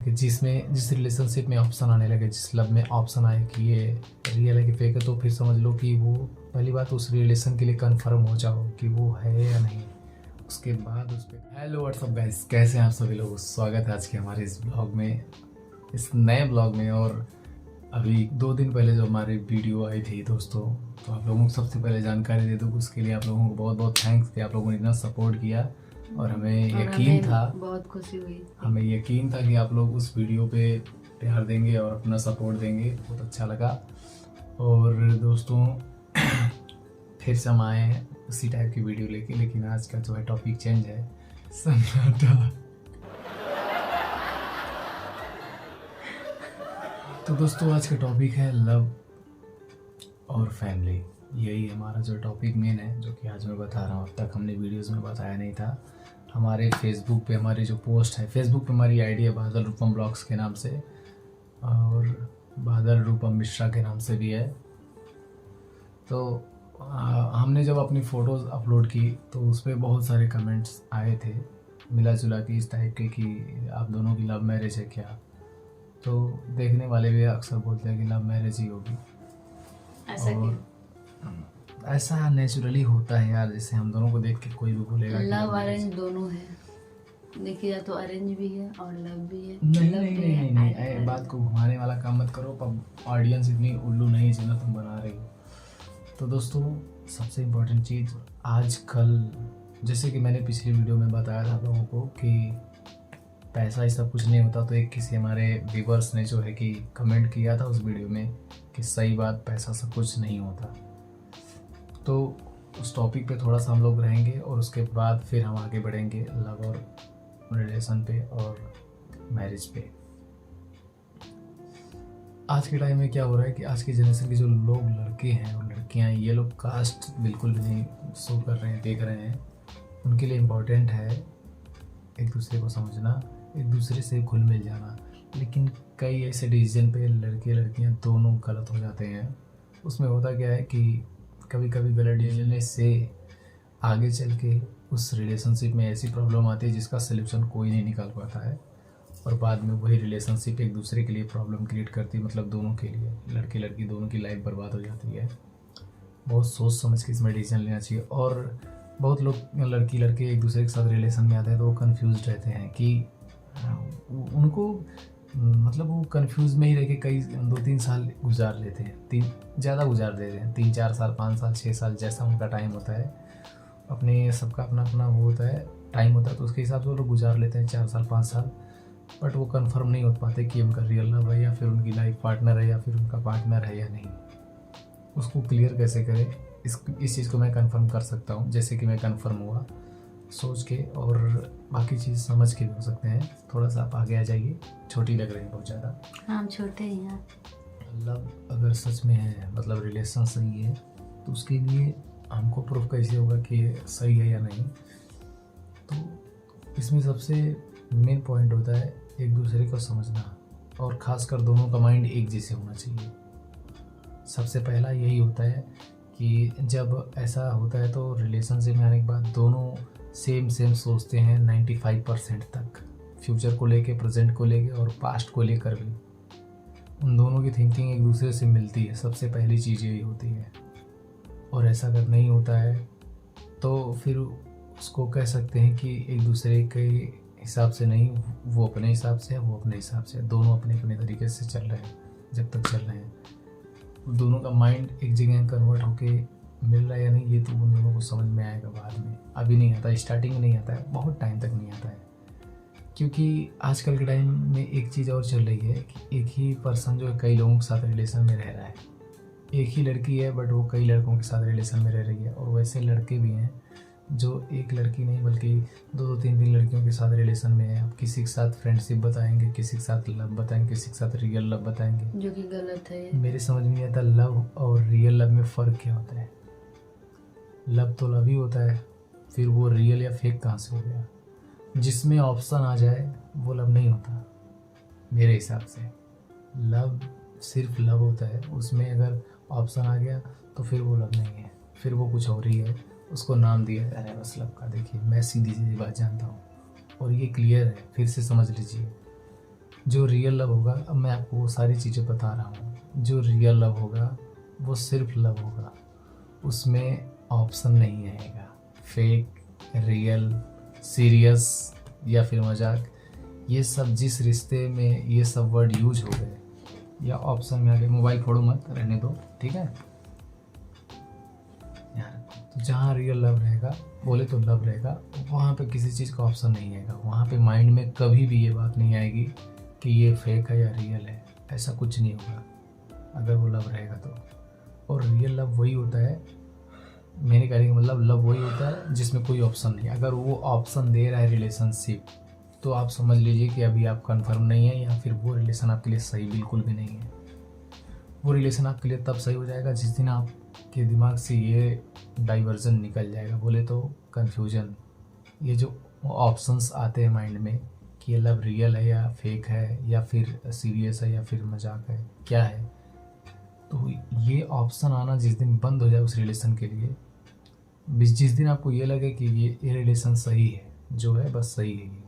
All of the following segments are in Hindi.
कि जिस रिलेशनशिप में ऑप्शन आने लगे, जिस लव में ऑप्शन आए कि ये रियल है कि फेक है, तो फिर समझ लो कि वो पहली बात उस रिलेशन के लिए कंफर्म हो जाओ कि वो है या नहीं। उसके बाद उस पर हेलो व्हाट्सअप गाइस, कैसे हैं आप सभी लोग। स्वागत है आज के हमारे इस ब्लॉग में, इस नए ब्लॉग में। और अभी 2 दिन पहले जो हमारी वीडियो आई थी दोस्तों, तो आप लोगों को सबसे पहले जानकारी दे दूँ, उसके लिए आप लोगों को बहुत बहुत थैंक्स कि आप लोगों ने इतना सपोर्ट किया। और हमें यकीन था, बहुत खुशी हुई, हमें यकीन था कि आप लोग उस वीडियो पे प्यार देंगे और अपना सपोर्ट देंगे। बहुत अच्छा लगा। और दोस्तों फिर से हम आए हैं उसी टाइप की वीडियो लेके, लेकिन आज का जो है टॉपिक चेंज है, सन्नाटा। तो दोस्तों आज का टॉपिक है लव और फैमिली। यही हमारा जो टॉपिक मेन है, जो कि आज मैं बता रहा हूँ। अब तक हमने वीडियोस में बताया नहीं था। हमारे फेसबुक पे हमारी जो पोस्ट है, फेसबुक पे हमारी आईडी है बादल रूपम ब्लॉग्स के नाम से, और बादल रूपम मिश्रा के नाम से भी है। तो हमने जब अपनी फ़ोटोज़ अपलोड की तो उस पर बहुत सारे कमेंट्स आए थे मिला जुला के, इस टाइप के कि आप दोनों की लव मैरिज है क्या। तो देखने वाले भी अक्सर बोलते हैं कि लव मैरिज ही होगी। ऐसा और ऐसा नेचुरली होता है यार, जैसे हम दोनों को देख के कोई भी बोलेगा लव अरेंज दोनों है। देखिए या तो अरेंज भी है और लव भी है। नहीं नहीं नहीं नहीं नहीं, बात को घुमाने वाला काम मत करो। पर ऑडियंस इतनी उल्लू नहीं जितना तुम बना रही हो। तो दोस्तों सबसे इम्पोर्टेंट चीज़ आजकल, जैसे कि मैंने पिछली वीडियो में बताया था आप लोगों को कि पैसा ही सब कुछ नहीं होता। तो एक किसी हमारे व्यूवर्स ने जो है कि कमेंट किया था उस वीडियो में कि सही बात, पैसा सब कुछ नहीं होता। तो उस टॉपिक पे थोड़ा सा हम लोग रहेंगे और उसके बाद फिर हम आगे बढ़ेंगे लव और रिलेशन पे और मैरिज पे। आज के टाइम में क्या हो रहा है कि आज की जनरेशन के जो लोग, लड़के हैं और लड़कियां, ये लोग कास्ट बिल्कुल भी नहीं शो कर रहे हैं, देख रहे हैं। उनके लिए इम्पोर्टेंट है एक दूसरे को समझना, एक दूसरे से घुल मिल जाना। लेकिन कई ऐसे डिसीजन पे लड़के लड़कियां दोनों गलत हो जाते हैं। उसमें होता क्या है कि कभी कभी गलत डिसीजन से आगे चल के उस रिलेशनशिप में ऐसी प्रॉब्लम आती है जिसका सलूशन कोई नहीं निकाल पाता है, और बाद में वही रिलेशनशिप एक दूसरे के लिए प्रॉब्लम क्रिएट करती है। मतलब दोनों के लिए, लड़के लड़की दोनों की लाइफ बर्बाद हो जाती है। बहुत सोच समझ के इसमें डिसीजन लेना चाहिए। और बहुत लोग, लड़की लड़के एक दूसरे के साथ रिलेशन में आते हैं तो वो कन्फ्यूज रहते हैं कि उनको, मतलब वो कंफ्यूज में ही रह के कई 2-3 साल गुजार लेते हैं, ज़्यादा गुजार देते हैं, 3-4 साल, 5 साल, 6 साल, जैसा उनका टाइम होता है। अपने सबका अपना अपना वो होता है, टाइम होता है, तो उसके हिसाब से वो लोग गुजार लेते हैं 4 साल, 5 साल। बट वो कंफर्म नहीं हो पाते कि उनका रियल लव है या फिर उनकी लाइफ पार्टनर है या फिर उनका पार्टनर है या नहीं। उसको क्लियर कैसे करें, इस चीज़ को मैं कंफर्म कर सकता हूँ, जैसे कि मैं कंफर्म हुआ सोच के, और बाकी चीज़ समझ के भी हो सकते हैं। थोड़ा सा आप आगे आ जाइए, छोटी लग रही है बहुत ज़्यादा। हम छोटे ही हैं। लव अगर सच में है, मतलब रिलेशन सही है, तो उसके लिए हमको प्रूफ कैसे होगा कि सही है या नहीं। तो इसमें सबसे मेन पॉइंट होता है एक दूसरे को समझना, और ख़ासकर दोनों का माइंड एक जैसे होना चाहिए। सबसे पहला यही होता है कि जब ऐसा होता है तो रिलेशनशिप में आने के बाद दोनों सेम सोचते हैं 95% तक, फ्यूचर को लेके, प्रेजेंट को लेके और पास्ट को लेकर भी। उन दोनों की थिंकिंग एक दूसरे से मिलती है, सबसे पहली चीज़ यही होती है। और ऐसा अगर नहीं होता है तो फिर उसको कह सकते हैं कि एक दूसरे के हिसाब से नहीं, वो अपने हिसाब से है, वो अपने हिसाब से है, दोनों अपने अपने तरीके से चल रहे हैं। जब तक चल रहे हैं दोनों का माइंड एक जगह कन्वर्ट होके मिल रहा है या नहीं, ये तो उन दोनों को समझ में आएगा बाद में। अभी नहीं आता, स्टार्टिंग में नहीं आता है, बहुत टाइम तक नहीं आता है। क्योंकि आजकल के टाइम में एक चीज़ और चल रही है कि एक ही पर्सन जो है कई लोगों के साथ रिलेशन में रह रहा है। एक ही लड़की है बट वो कई लड़कों के साथ रिलेशन में रह रही है। और वैसे लड़के भी हैं जो एक लड़की नहीं बल्कि 2-3 लड़कियों के साथ रिलेशन में है। अब किसी के साथ फ्रेंडशिप बताएंगे, किसी के साथ लव बताएंगे, किसी के साथ रियल लव बताएंगे, जो कि गलत है। मेरे समझ में नहीं आता लव और रियल लव में फ़र्क क्या होता है। लव तो लव ही होता है, फिर वो रियल या फेक कहाँ से हो गया। जिसमें ऑप्शन आ जाए वो लव नहीं होता मेरे हिसाब से। लव सिर्फ लव होता है, उसमें अगर ऑप्शन आ गया तो फिर वो लव नहीं है, फिर वो कुछ और ही है। उसको नाम दिया जा रहा है बस लव का। देखिए मैं सीधी सीधी बात जानता हूँ और ये क्लियर है, फिर से समझ लीजिए। जो रियल लव होगा, अब मैं आपको वो सारी चीज़ें बता रहा हूँ, जो रियल लव होगा वो सिर्फ लव होगा, उसमें ऑप्शन नहीं आएगा फेक, रियल, सीरियस या फिर मजाक। ये सब जिस रिश्ते में ये सब वर्ड यूज हो गए या ऑप्शन में आ गए, मोबाइल फोड़ो मत, रहने दो, ठीक है यार। तो जहाँ रियल लव रहेगा, बोले तो लव रहेगा, वहाँ पे किसी चीज़ का ऑप्शन नहीं आएगा, वहाँ पे माइंड में कभी भी ये बात नहीं आएगी कि ये फेक है या रियल है, ऐसा कुछ नहीं होगा अगर वो लव रहेगा तो। और रियल लव वही होता है, मेरे कहने का मतलब लव वही होता है जिसमें कोई ऑप्शन नहीं। अगर वो ऑप्शन दे रहा है रिलेशनशिप, तो आप समझ लीजिए कि अभी आप कंफर्म नहीं है, या फिर वो रिलेशन आपके लिए सही बिल्कुल भी नहीं है। वो रिलेशन आपके लिए तब सही हो जाएगा जिस दिन आपके दिमाग से ये डाइवर्जन निकल जाएगा, बोले तो कन्फ्यूजन, ये जो ऑप्शंस आते हैं माइंड में कि ये लव रियल है या फेक है या फिर सीरियस है या फिर मजाक है, क्या है। तो ये ऑप्शन आना जिस दिन बंद हो जाए उस रिलेशन के लिए, जिस दिन आपको ये लगे कि ये रिलेशन सही है, जो है बस सही है ये,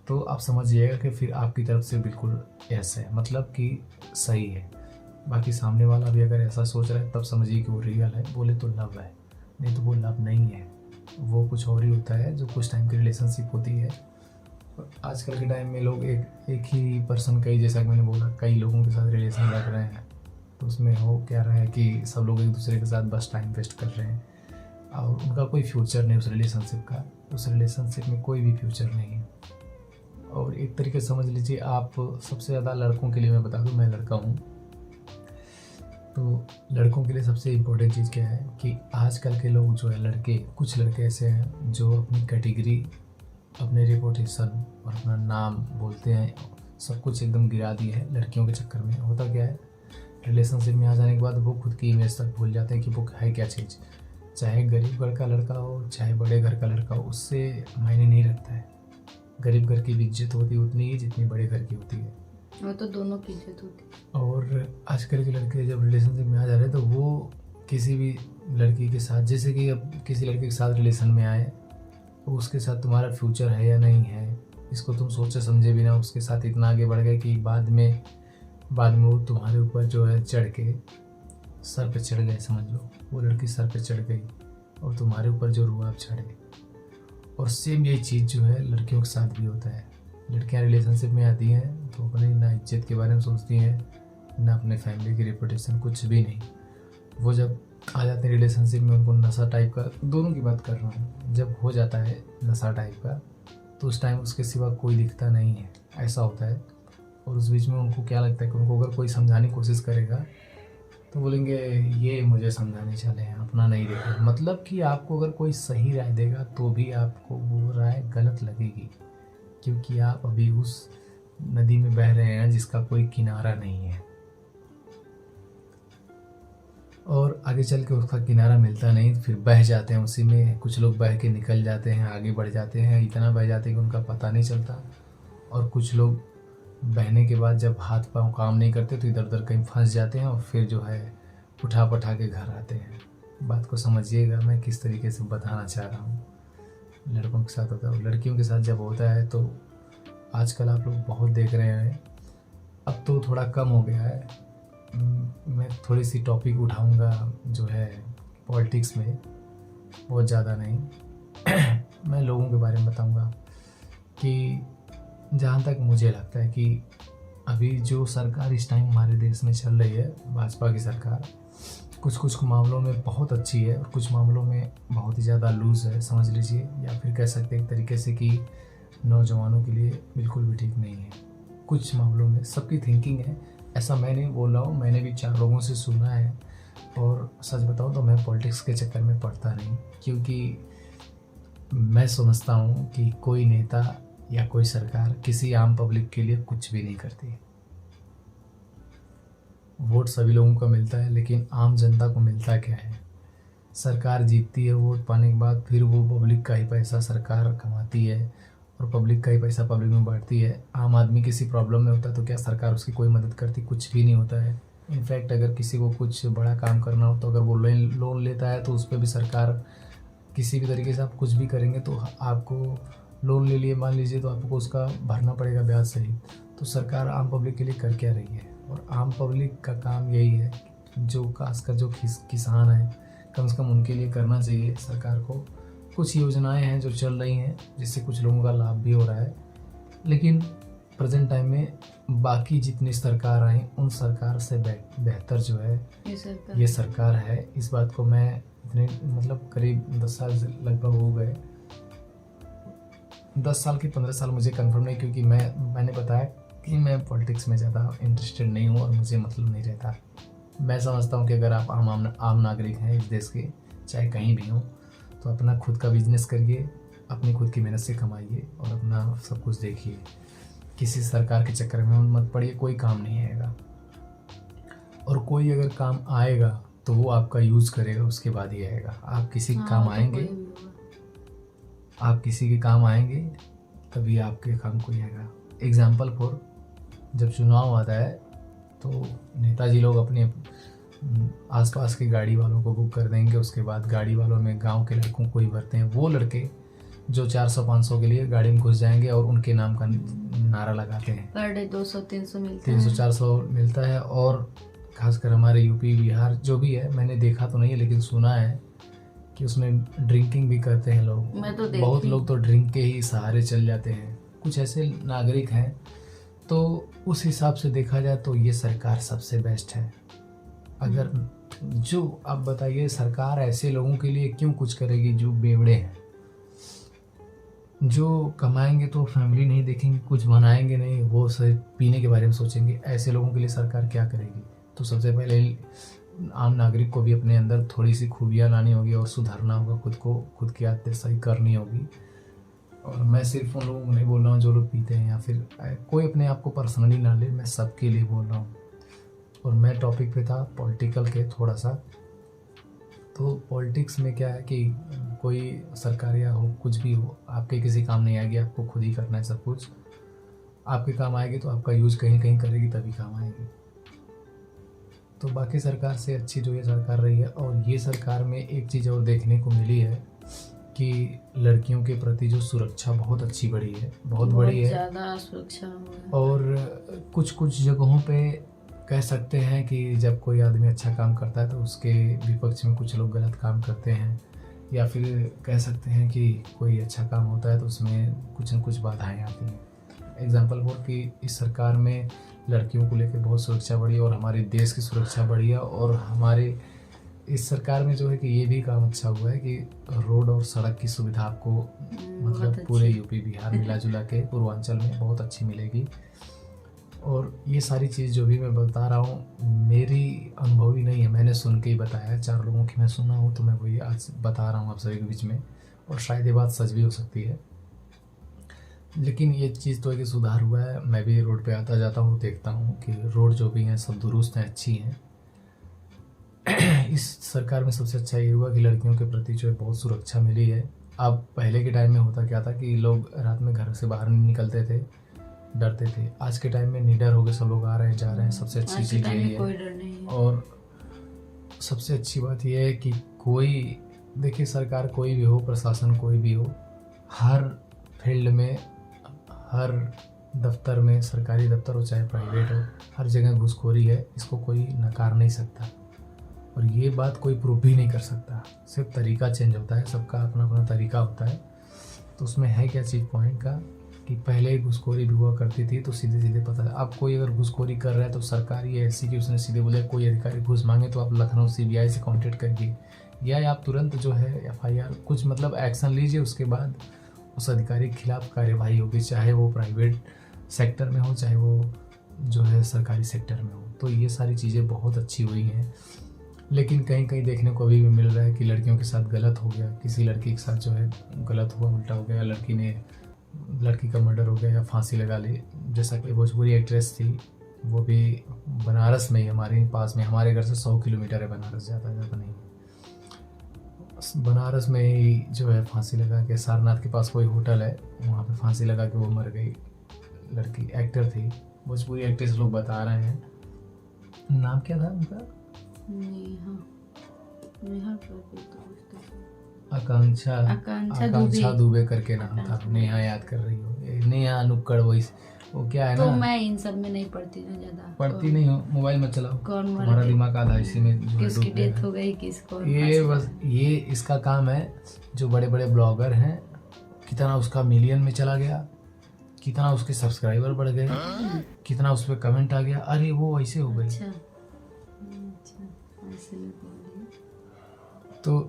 तो आप समझिएगा कि फिर आपकी तरफ से बिल्कुल ऐसा है, मतलब कि सही है। बाकी सामने वाला भी अगर ऐसा सोच रहा है तब समझिए कि वो रियल है, बोले तो लव है, नहीं तो वो लव नहीं है, वो कुछ और ही होता है जो कुछ टाइम की रिलेशनशिप होती है। और आजकल के टाइम में लोग एक ही पर्सन, कई, जैसा कि मैंने बोला, कई लोगों के साथ रिलेशन रख रहे हैं, तो उसमें हो क्या रहा है कि सब लोग एक दूसरे के साथ बस टाइम वेस्ट कर रहे हैं और उनका कोई फ्यूचर नहीं उस रिलेशनशिप का, उस रिलेशनशिप में कोई भी फ्यूचर नहीं है। और एक तरीके से समझ लीजिए आप, सबसे ज़्यादा लड़कों के लिए मैं बता दूं, मैं लड़का हूँ, तो लड़कों के लिए सबसे इम्पोर्टेंट चीज़ क्या है कि आजकल के लोग जो है, लड़के, कुछ लड़के ऐसे हैं जो अपनी कैटेगरी, अपने रेपुटेशन और अपना नाम बोलते हैं, सब कुछ एकदम गिरा दिए है लड़कियों के चक्कर में। होता क्या है, रिलेशनशिप में आ जाने के बाद वो खुद की इमेज तक भूल जाते हैं कि वो है क्या चीज़। चाहे गरीब घर का लड़का हो, चाहे बड़े घर का लड़का हो, उससे मायने नहीं रखता है। गरीब घर की भी इज्जत होती है उतनी ही जितनी बड़े घर की होती है, वो तो दोनों की इज्जत होती है। और आजकल के लड़के जब रिलेशनशिप में आ जा रहे हैं तो वो किसी भी लड़की के साथ, जैसे कि अब किसी लड़के के साथ रिलेशन में आए, तो उसके साथ तुम्हारा फ्यूचर है या नहीं है, इसको तुम सोचे समझे बिना उसके साथ इतना आगे बढ़ गए कि बाद में वो तुम्हारे ऊपर जो है चढ़ के, सर पे चढ़ गए, समझ लो वो लड़की सर पे चढ़ गई और तुम्हारे ऊपर जो रुआब चढ़े। और सेम यही चीज़ जो है लड़कियों के साथ भी होता है। लड़कियां रिलेशनशिप में आती हैं तो अपनी ना इज्जत के बारे में सोचती हैं, ना अपने फैमिली की रेपुटेशन, कुछ भी नहीं। वो जब आ जाते हैं रिलेशनशिप में, उनको नशा टाइप का, दोनों की बात कर रहा हूँ, जब हो जाता है नशा टाइप का, तो उस टाइम उसके सिवा कोई दिखता नहीं है, ऐसा होता है। और उस बीच में उनको क्या लगता है कि उनको अगर कोई समझाने की कोशिश करेगा तो बोलेंगे ये मुझे समझाने चले हैं, अपना नहीं देखा। मतलब कि आपको अगर कोई सही राय देगा तो भी आपको वो राय गलत लगेगी, क्योंकि आप अभी उस नदी में बह रहे हैं जिसका कोई किनारा नहीं है, और आगे चल के उसका किनारा मिलता नहीं, फिर बह जाते हैं उसी में। कुछ लोग बह के निकल जाते हैं, आगे बढ़ जाते हैं, इतना बह जाते हैं कि उनका पता नहीं चलता। और कुछ लोग बहने के बाद जब हाथ पांव काम नहीं करते तो इधर उधर कहीं फंस जाते हैं और फिर जो है उठा पठा के घर आते हैं। बात को समझिएगा मैं किस तरीके से बताना चाह रहा हूँ। लड़कों के साथ होता है, लड़कियों के साथ जब होता है तो आजकल आप लोग बहुत देख रहे हैं, अब तो थोड़ा कम हो गया है। मैं थोड़ी सी टॉपिक उठाऊंगा जो है पॉलिटिक्स में, बहुत ज़्यादा नहीं मैं लोगों के बारे में बताऊंगा कि जहाँ तक मुझे लगता है कि अभी जो सरकार इस टाइम हमारे देश में चल रही है, भाजपा की सरकार, कुछ मामलों में बहुत अच्छी है और कुछ मामलों में बहुत ही ज़्यादा लूज़ है, समझ लीजिए। या फिर कह सकते हैं एक तरीके से कि नौजवानों के लिए बिल्कुल भी ठीक नहीं है। कुछ मामलों में सबकी थिंकिंग है, ऐसा मैं नहीं बोल रहा हूँ, मैंने भी 4 लोगों से सुना है। और सच बताऊँ तो मैं पॉलिटिक्स के चक्कर में पड़ता नहीं, क्योंकि मैं समझता हूँ कि कोई नेता या कोई सरकार किसी आम पब्लिक के लिए कुछ भी नहीं करती। वोट सभी लोगों को मिलता है, लेकिन आम जनता को मिलता क्या है? सरकार जीतती है वोट पाने के बाद, फिर वो पब्लिक का ही पैसा सरकार कमाती है और पब्लिक का ही पैसा पब्लिक में बांटती है। आम आदमी किसी प्रॉब्लम में होता है तो क्या सरकार उसकी कोई मदद करती? कुछ भी नहीं होता है। इनफैक्ट अगर किसी को कुछ बड़ा काम करना हो तो अगर वो लोन लेता है तो उस पर भी सरकार किसी भी तरीके से, आप कुछ भी करेंगे तो आपको लोन ले लिए मान लीजिए तो आपको उसका भरना पड़ेगा ब्याज सहित। तो सरकार आम पब्लिक के लिए कर क्या रही है? और आम पब्लिक का काम यही है, जो खासकर जो किसान हैं, कम से कम उनके लिए करना चाहिए सरकार को। कुछ योजनाएं हैं जो चल रही हैं जिससे कुछ लोगों का लाभ भी हो रहा है, लेकिन प्रेजेंट टाइम में बाकी जितनी सरकार आई उन सरकार से बेहतर जो है ये सरकार है। इस बात को मैं इतने मतलब करीब 10 साल से लगभग हो गए, 10 साल की 15 साल मुझे कंफर्म नहीं, क्योंकि मैंने बताया कि मैं पॉलिटिक्स में ज़्यादा इंटरेस्टेड नहीं हूँ और मुझे मतलब नहीं रहता। मैं समझता हूँ कि अगर आप आम नागरिक हैं इस देश के, चाहे कहीं भी हों, तो अपना खुद का बिजनेस करिए, अपनी खुद की मेहनत से कमाइए और अपना सब कुछ देखिए। किसी सरकार के चक्कर में मत पड़िए, कोई काम नहीं आएगा। और कोई अगर काम आएगा तो वो आपका यूज़ करेगा, उसके बाद ही आएगा। आप किसी के काम आएंगे, आप किसी के काम आएंगे तभी आपके काम कोई आएगा। एग्जाम्पल फॉर, जब चुनाव आता है तो नेताजी लोग अपने आसपास के गाड़ी वालों को बुक कर देंगे, उसके बाद गाड़ी वालों में गांव के लड़कों को ही भरते हैं। वो लड़के जो 400-500 के लिए गाड़ी में घुस जाएंगे और उनके नाम का नारा लगाते हैं। पर डे 200-300 मिलता 300-400 मिलता है। और खासकर हमारे यूपी बिहार जो भी है, मैंने देखा तो नहीं है लेकिन सुना है कि उसमें ड्रिंकिंग भी करते हैं लोग। मैं तो बहुत लोग तो ड्रिंक के ही सहारे चल जाते हैं। कुछ ऐसे नागरिक हैं। तो उस हिसाब से देखा जाए तो ये सरकार सबसे बेस्ट है। अगर जो आप बताइए, सरकार ऐसे लोगों के लिए क्यों कुछ करेगी जो बेवड़े हैं, जो कमाएंगे तो फैमिली नहीं देखेंगे, कुछ बनाएंगे नहीं, वो सिर्फ पीने के बारे में सोचेंगे। ऐसे लोगों के लिए सरकार क्या करेगी? तो सबसे पहले आम नागरिक को भी अपने अंदर थोड़ी सी खूबियाँ लानी होगी और सुधारना होगा, खुद को, खुद की आदतें सही करनी होगी। और मैं सिर्फ उन लोगों को नहीं बोल रहा हूँ जो लोग पीते हैं, या फिर कोई अपने आप को पर्सनली ना ले, मैं सबके लिए बोल रहा हूँ। और मैं टॉपिक पे था पॉलिटिकल के थोड़ा सा। तो पॉलिटिक्स में क्या है कि कोई सरकार या हो, कुछ भी हो, आपके किसी काम नहीं आएगी, आपको खुद ही करना है सब कुछ। आपके काम आएगी तो आपका यूज़ कहीं कहीं करेगी तभी काम आएगी। तो बाकी सरकार से अच्छी जो ये सरकार रही है। और ये सरकार में एक चीज़ और देखने को मिली है कि लड़कियों के प्रति जो सुरक्षा बहुत अच्छी बढ़ी है, बहुत बड़ी है, ज़्यादा सुरक्षा हुआ है। और कुछ जगहों पे कह सकते हैं कि जब कोई आदमी अच्छा काम करता है तो उसके विपक्ष में कुछ लोग गलत काम करते हैं, या फिर कह सकते हैं कि कोई अच्छा काम होता है तो उसमें कुछ न कुछ बाधाएं आती हैं। एग्जाम्पल फॉर कि इस सरकार में लड़कियों को लेकर बहुत सुरक्षा बढ़ी और हमारे देश की सुरक्षा बढ़ी है। और हमारे इस सरकार में जो है कि ये भी काम अच्छा हुआ है कि रोड और सड़क की सुविधा आपको मतलब पूरे यूपी बिहार मिला जुला के पूर्वांचल में बहुत अच्छी मिलेगी। और ये सारी चीज़ जो भी मैं बता रहा हूँ मेरी अनुभवी नहीं है, मैंने सुन के ही बताया है। 4 लोगों की मैं सुना हूँ तो मैं वही आज बता रहा हूँ आप सभी के बीच में। और शायद ये बात सच भी हो सकती है, लेकिन ये चीज़ तो है कि सुधार हुआ है। मैं भी रोड पे आता जाता हूँ, देखता हूँ कि रोड जो भी हैं सब दुरुस्त हैं, अच्छी हैं। इस सरकार में सबसे अच्छा ये हुआ कि लड़कियों के प्रति जो है बहुत सुरक्षा मिली है। अब पहले के टाइम में होता क्या था कि लोग रात में घर से बाहर नहीं निकलते थे, डरते थे। आज के टाइम में निडर हो गए, सब लोग आ रहे हैं, जा रहे हैं। सबसे अच्छी चीज़ यही है। कोई डर नहीं है। और सबसे अच्छी बात यह है कि कोई, देखिए सरकार कोई भी हो, प्रशासन कोई भी हो, हर फील्ड में, हर दफ्तर में, सरकारी दफ्तर हो चाहे प्राइवेट हो, हर जगह घूसखोरी है। इसको कोई नकार नहीं सकता और ये बात कोई प्रूव भी नहीं कर सकता। सिर्फ तरीका चेंज होता है, सबका अपना अपना तरीका होता है। तो उसमें है क्या चीज़ पॉइंट का कि पहले घूसखोरी भी हुआ करती थी तो सीधे सीधे पता है। अब कोई अगर घूसखोरी कर रहा है तो सरकार ये ऐसी कि उसने सीधे बोले कोई अधिकारी घूस मांगे तो आप लखनऊ CBI से कॉन्टेक्ट करिए, या आप तुरंत जो है FIR कुछ मतलब एक्शन लीजिए, उसके बाद उस अधिकारी के खिलाफ कार्यवाही होगी, चाहे वो प्राइवेट सेक्टर में हो चाहे वो जो है सरकारी सेक्टर में हो। तो ये सारी चीज़ें बहुत अच्छी हुई हैं। लेकिन कहीं कहीं देखने को अभी भी मिल रहा है कि लड़कियों के साथ गलत हो गया, किसी लड़की के साथ जो है गलत हुआ, उल्टा हो गया, लड़की का मर्डर हो गया या फांसी लगा ली। जैसा कि भोजपुरी एक्ट्रेस थी, वो भी बनारस में ही, हमारे पास में, हमारे घर से 100 किलोमीटर है बनारस, ज़्यादा नहीं। बनारस में ही जो है फांसी लगा के, सारनाथ के पास कोई होटल है, वहाँ पे फांसी लगा के वो मर गई। लड़की एक्टर थी, भोजपुरी एक्ट्रेस लोग बता रहे हैं। नाम क्या था उनका? आकांक्षा आकांक्षा दुबे करके नाम था। नेहा याद कर रही हो, नेहा नुक्कड़ वो क्या है तो ना। मैं इन सब में नहीं पढ़ती हूँ ज्यादा। पढ़ती नहीं हो, मोबाइल मत चलाओ, कौन तुम्हारा दिमाग आधा इसी में जो है किसकी डूब गया डेथ है। हो गई, किसको ये बस ये इसका काम है। जो बड़े बड़े ब्लॉगर हैं, कितना उसका मिलियन में चला गया, कितना उसके सब्सक्राइबर बढ़ गए, कितना उस पर कमेंट आ गया, अरे वो ऐसे हो गई। अच्छा ऐसे में बोल रही हूँ। तो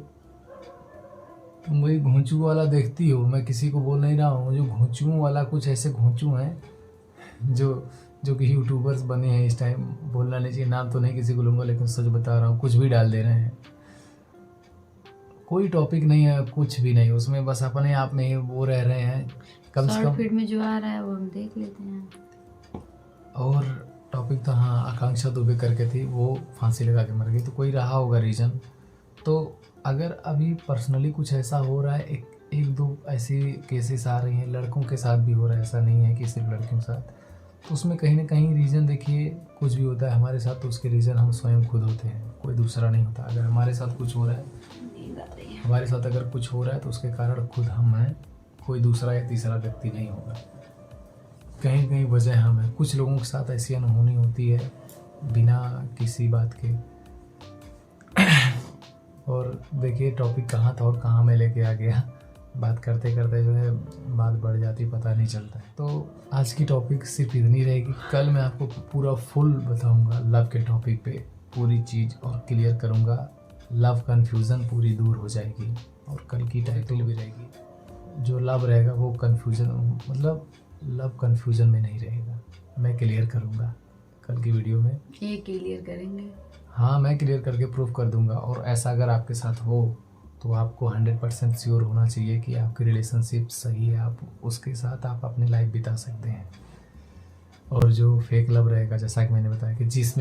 तुम वही घोंचू वाला देखती हो, मैं किसी को बोल नहीं रहा हूँ। जो घोंचू वाला, कुछ ऐसे घोंचू हैं जो कि यूट्यूबर्स बने हैं इस टाइम, बोलना नहीं चाहिए, नाम तो नहीं किसी को लूँगा, लेकिन सच बता रहा हूँ, कुछ भी डाल दे रहे हैं। कोई टॉपिक नहीं है, कुछ भी नहीं उसमें, बस अपने आप में ही वो रह रहे हैं। कम से कम फीड में जो आ रहा है वो हम देख लेते हैं। और टॉपिक तो हाँ, आकांक्षा दुबे करके थी, वो फांसी लगा के मर गई, तो कोई रहा होगा रीज़न। तो अगर अभी पर्सनली कुछ ऐसा हो रहा है, एक दो ऐसी केसेस आ रही हैं, लड़कों के साथ भी हो रहा है, ऐसा नहीं है कि सिर्फ लड़कियों के साथ, तो उसमें कहीं ना कहीं रीज़न देखिए, कुछ भी होता है हमारे साथ तो उसके रीज़न हम स्वयं खुद होते हैं, कोई दूसरा नहीं होता। अगर हमारे साथ कुछ हो रहा है, हमारे साथ अगर कुछ हो रहा है तो उसके कारण खुद हम हैं, कोई दूसरा या तीसरा व्यक्ति नहीं होगा। कहीं कहीं वजह हम हैं। कुछ लोगों के साथ ऐसी अनहोनी होती है बिना किसी बात के। और देखिए टॉपिक कहाँ था और कहाँ मैं लेके आ गया, बात करते करते जो है बात बढ़ जाती, पता नहीं चलता है। तो आज की टॉपिक सिर्फ इतनी रहेगी। कल मैं आपको पूरा फुल बताऊंगा लव के टॉपिक पे, पूरी चीज़ और क्लियर करूंगा। लव कन्फ्यूज़न पूरी दूर हो जाएगी। और कल की टाइटल भी रहेगी, जो लव रहेगा वो कन्फ्यूज़न, मतलब लव कन्फ्यूज़न में नहीं रहेगा। मैं क्लियर करूंगा कल की वीडियो में। ये क्लियर करेंगे? हाँ, मैं क्लियर करके प्रूफ कर दूंगा। और ऐसा अगर आपके साथ हो तो आपको 100% श्योर होना चाहिए कि आपकी रिलेशनशिप सही है, आप उसके साथ आप अपनी लाइफ बिता सकते हैं। और जो फेक लव रहेगा, जैसा कि मैंने बताया कि जिस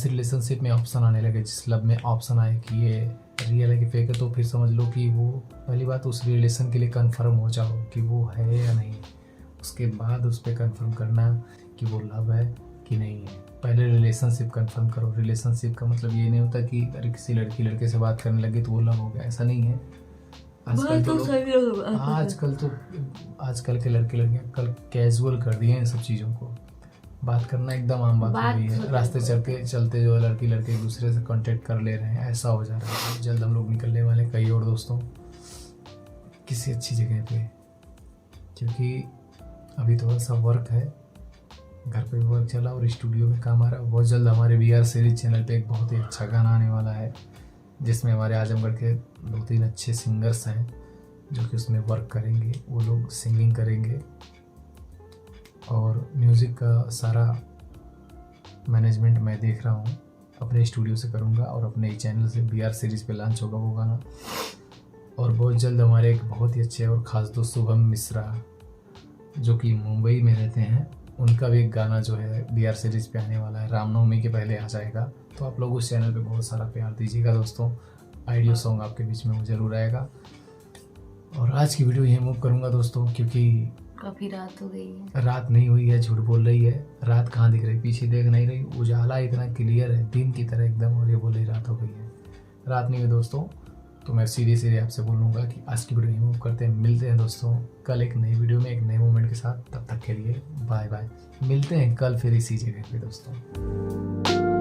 रिलेशनशिप में ऑप्शन आने लगे, जिस लव में ऑप्शन आए कि ये रियल है कि फेक है, तो फिर समझ लो कि वो पहली बात उस रिलेशन के लिए कंफर्म हो जाओ कि वो है या नहीं। उसके बाद उस पर कंफर्म करना कि वो लव है कि नहीं है। पहले रिलेशनशिप कंफर्म करो। रिलेशनशिप का मतलब ये नहीं होता कि अरे किसी लड़की लड़के से बात करने लगे तो वो लव हो गया, ऐसा नहीं है। आजकल के लड़के लड़कियाँ कल कैजुअल कर दिए हैं इन सब चीज़ों को। बात करना एकदम आम बात हो गई है। रास्ते चलते जो है लड़की लड़के एक दूसरे से कांटेक्ट कर ले रहे हैं, ऐसा हो जा रहा है। जल्द हम लोग निकलने वाले कई और दोस्तों किसी अच्छी जगह पे, क्योंकि अभी थोड़ा सा वर्क है, घर पे भी वर्क चला और स्टूडियो में काम आ रहा है। बहुत जल्द हमारे VR सीरीज चैनल पे एक बहुत ही अच्छा गाना आने वाला है, जिसमें हमारे आजमगढ़ के 2-3 अच्छे सिंगर्स हैं जो कि उसमें वर्क करेंगे। वो लोग सिंगिंग करेंगे और म्यूज़िक का सारा मैनेजमेंट मैं देख रहा हूँ, अपने स्टूडियो से करूँगा और अपने ही चैनल से VR सीरीज पे लॉन्च होगा वो गाना। और बहुत जल्द हमारे एक बहुत ही अच्छे और ख़ास दोस्त शुभम मिश्रा जो कि मुंबई में रहते हैं, उनका भी एक गाना जो है VR सीरीज पे आने वाला है, रामनवमी के पहले आ जाएगा। तो आप लोग उस चैनल पे बहुत सारा प्यार दीजिएगा दोस्तों। आइडियो सॉन्ग आपके बीच में वो ज़रूर आएगा। और आज की वीडियो यहीं मूव करूँगा दोस्तों, क्योंकि काफ़ी रात हो गई है। रात नहीं हुई है, झूठ बोल रही है। रात कहाँ दिख रही, पीछे देख नहीं रही, उजाला इतना क्लियर है दिन की तरह एकदम, और ये बोल रही रात हो गई है। रात नहीं हुई दोस्तों। तो मैं सीधे आपसे बोलूँगा कि आज की वीडियो यहीं मूव करते हैं। मिलते हैं दोस्तों कल एक नई वीडियो में एक नए मोमेंट के साथ। तब तक के लिए बाय बाय। मिलते हैं कल फिर इसी जगह पे दोस्तों।